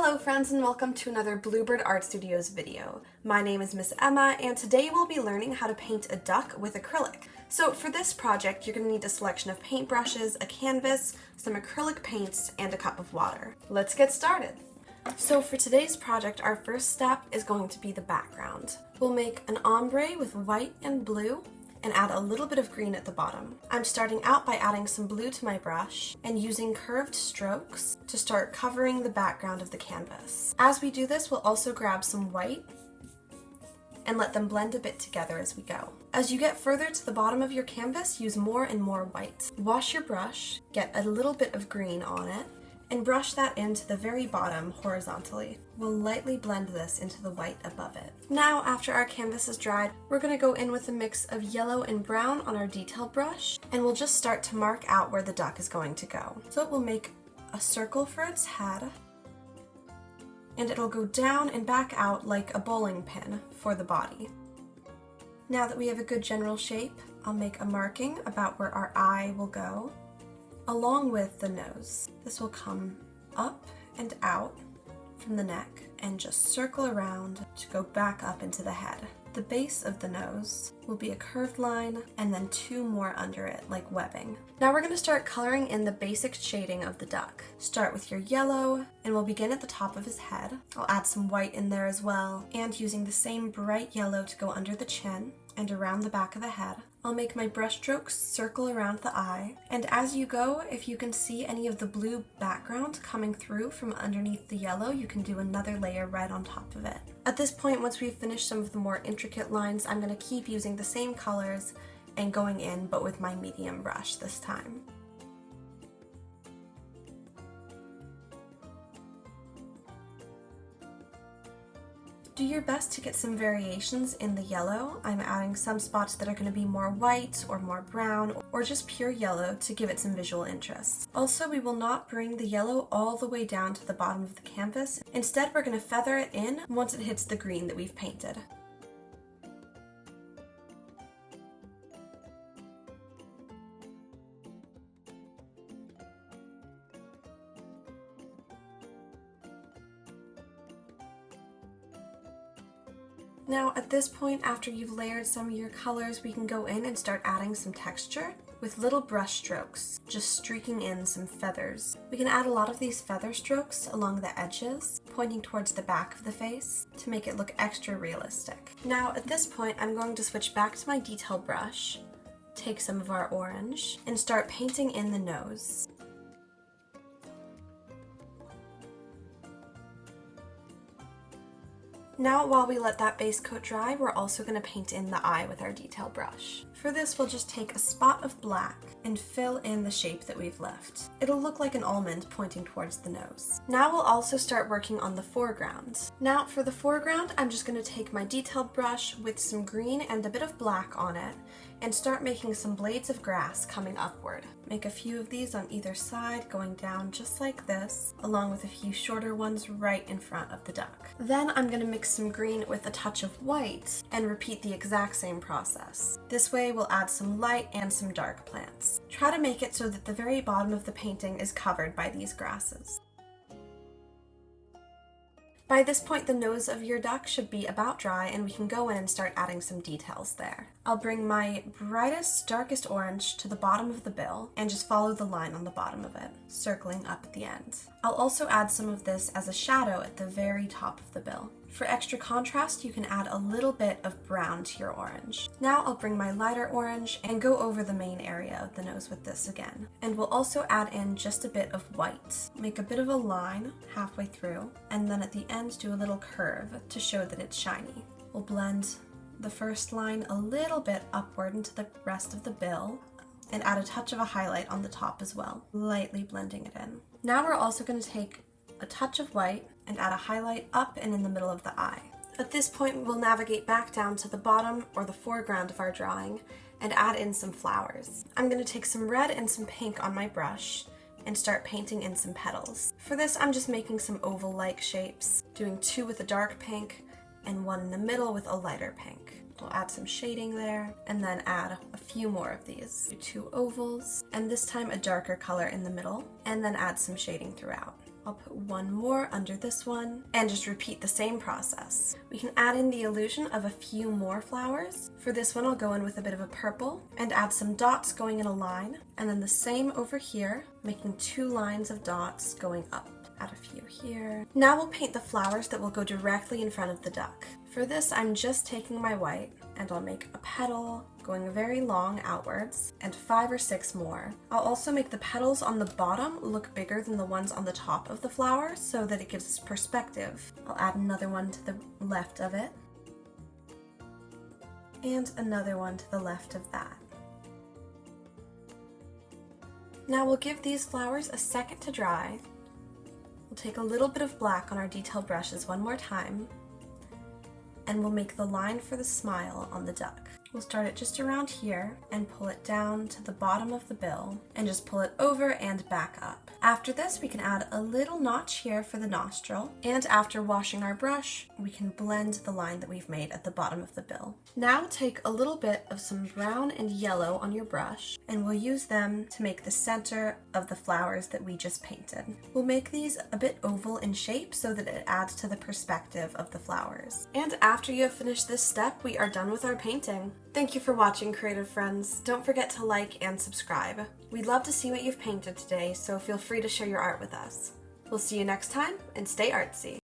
Hello friends and welcome to another Bluebird Art Studios video. My name is Miss Emma and today we'll be learning how to paint a duck with acrylic. So for this project you're going to need a selection of paintbrushes, a canvas, some acrylic paints, and a cup of water. Let's get started. So for today's project our first step is going to be the background. We'll make an ombre with white and blue and add a little bit of green at the bottom. I'm starting out by adding some blue to my brush and using curved strokes to start covering the background of the canvas. As we do this, we'll also grab some white and let them blend a bit together as we go. As you get further to the bottom of your canvas, use more and more white. Wash your brush, get a little bit of green on it, and brush that into the very bottom horizontally. We'll lightly blend this into the white above it. Now, after our canvas is dried, we're going to go in with a mix of yellow and brown on our detail brush, and we'll just start to mark out where the duck is going to go. So we'll make a circle for its head, and it'll go down and back out like a bowling pin for the body. Now that we have a good general shape, I'll make a marking about where our eye will go, along with the nose. This will come up and out from the neck and just circle around to go back up into the head. The base of the nose will be a curved line and then two more under it like webbing. Now we're going to start coloring in the basic shading of the duck. Start with your yellow and we'll begin at the top of his head. I'll add some white in there as well, and using the same bright yellow to go under the chin and around the back of the head. I'll make my brush strokes circle around the eye, and as you go, if you can see any of the blue background coming through from underneath the yellow, you can do another layer right on top of it. At this point, once we've finished some of the more intricate lines, I'm going to keep using the same colors and going in, but with my medium brush this time. Do your best to get some variations in the yellow. I'm adding some spots that are going to be more white or more brown or just pure yellow to give it some visual interest. Also, we will not bring the yellow all the way down to the bottom of the canvas. Instead, we're going to feather it in once it hits the green that we've painted. Now at this point, after you've layered some of your colors, we can go in and start adding some texture with little brush strokes, just streaking in some feathers. We can add a lot of these feather strokes along the edges, pointing towards the back of the face to make it look extra realistic. Now at this point, I'm going to switch back to my detail brush, take some of our orange, and start painting in the nose. Now while we let that base coat dry, we're also going to paint in the eye with our detail brush. For this, we'll just take a spot of black and fill in the shape that we've left. It'll look like an almond pointing towards the nose. Now we'll also start working on the foreground. Now for the foreground, I'm just going to take my detailed brush with some green and a bit of black on it and start making some blades of grass coming upward. Make a few of these on either side, going down just like this, along with a few shorter ones right in front of the duck. Then I'm going to mix some green with a touch of white and repeat the exact same process. This way we'll add some light and some dark plants. Try to make it so that the very bottom of the painting is covered by these grasses. By this point, the nose of your duck should be about dry and we can go in and start adding some details there. I'll bring my brightest, darkest orange to the bottom of the bill and just follow the line on the bottom of it, circling up at the end. I'll also add some of this as a shadow at the very top of the bill. For extra contrast, you can add a little bit of brown to your orange. Now I'll bring my lighter orange and go over the main area of the nose with this again. And we'll also add in just a bit of white. Make a bit of a line halfway through, and then at the end do a little curve to show that it's shiny. We'll blend the first line a little bit upward into the rest of the bill and add a touch of a highlight on the top as well, lightly blending it in. Now we're also going to take a touch of white and add a highlight up and in the middle of the eye. At this point, we'll navigate back down to the bottom or the foreground of our drawing and add in some flowers. I'm going to take some red and some pink on my brush and start painting in some petals. For this, I'm just making some oval-like shapes, doing two with a dark pink and one in the middle with a lighter pink. We'll add some shading there and then add a few more of these. Do two ovals and this time a darker color in the middle and then add some shading throughout. I'll put one more under this one and just repeat the same process. We can add in the illusion of a few more flowers. For this one, I'll go in with a bit of a purple and add some dots going in a line, and then the same over here, making 2 lines of dots going up. Add a few here. Now we'll paint the flowers that will go directly in front of the duck. For this, I'm just taking my white and I'll make a petal going very long outwards and 5 or 6 more. I'll also make the petals on the bottom look bigger than the ones on the top of the flower so that it gives us perspective. I'll add another one to the left of it and another one to the left of that. Now we'll give these flowers a second to dry. We'll take a little bit of black on our detail brushes one more time, and we'll make the line for the smile on the duck. We'll start it just around here and pull it down to the bottom of the bill and just pull it over and back up. After this, we can add a little notch here for the nostril, and after washing our brush, we can blend the line that we've made at the bottom of the bill. Now take a little bit of some brown and yellow on your brush, and we'll use them to make the center of the flowers that we just painted. We'll make these a bit oval in shape so that it adds to the perspective of the flowers. And after you have finished this step, we are done with our painting. Thank you for watching, creative friends. Don't forget to like and subscribe. We'd love to see what you've painted today, so feel free to share your art with us. We'll see you next time, and stay artsy.